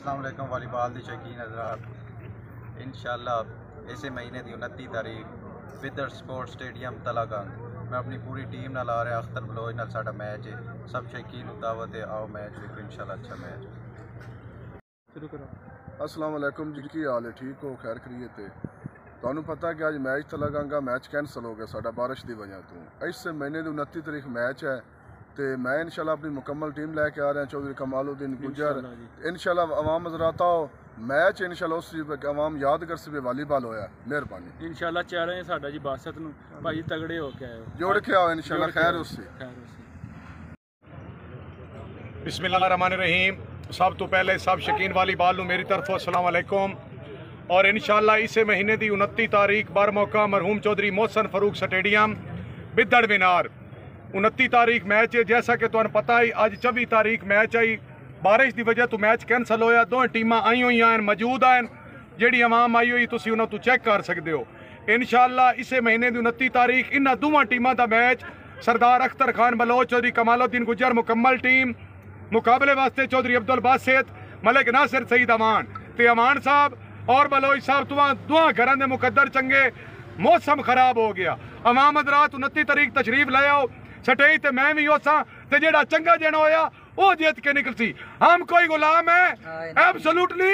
अस्सलाम वालेकुम वालीबाल दी शौकीन हज़रात। इंशाअल्लाह इस महीने की 29 तारीख विदर स्पोर्ट्स स्टेडियम तलागंग मैं अपनी पूरी टीम नाल आ रहा। अख्तर बलोच नाल साडा मैच है। सब शौकीन दावत है, आओ मैच देखो। इंशाअल्लाह अच्छा मैच शुरू करो। अस्सलाम वालेकुम जी, की हाल है? ठीक हो? खैर खरीयत है? ਤੁਹਾਨੂੰ पता कि अज मैच तलागंगा मैच कैंसल हो गया साडा बारिश की वजह तो। इस महीने की 29 तारीख मैच है तो मैं इंशाल्लाह अपनी मुकम्मल टीम लैके आ रहा चौधरी कमालुद्दीन गुजर। इंशाल्लाह अवाम हज़रात आओ मैच इंशाल्लाह उस अवाम याद कर सके वालीबाल होया। मेहरबानी। इंशाल्लाह चैलेंज है साडा जी बासत नूं भाई तगड़े हो के आए जोड़ के आओ इंशाल्लाह खैर उससे। बिस्मिल्लाहिर्रहमानिर्रहीम। सब तो पहले सब शकीन वालीबाल मेरी तरफों अस्सलाम वालेकुम। और इंशाल्लाह इस महीने की 29 तारीख बार मौका मरहूम चौधरी मोहसन फरूक स्टेडियम बिदड़ विनार 29 तारीख मैच है। जैसा कि तुहानू पता ही अज 24 तारीख मैच आई। बारिश की वजह तो मैच कैंसल होया। दो टीमां आई हुई हैं मौजूद हैं। जी आवाम आई हुई तुसीं उन्हां तो चैक कर सकते हो। इंशाल्लाह इस महीने की 29 तारीख इन्हां दोवां टीमां का मैच सरदार अख्तर खान बलोच चौधरी कमालुद्दीन गुजर मुकम्मल टीम मुकाबले वास्ते चौधरी अब्दुल बासित मलिक नासिर सईद अमान ते अमान साहब और बलोच साहब दुआ घर के मुकद्दर चंगे। मौसम खराब हो गया। अवाम हज़रात 29 तारीख तशरीफ ले आओ। स्टेज ते मैं भी होसा ते जेड़ा चंगा जन होया वो जीत के निकलसी। हम कोई गुलाम है एब्सोल्युटली।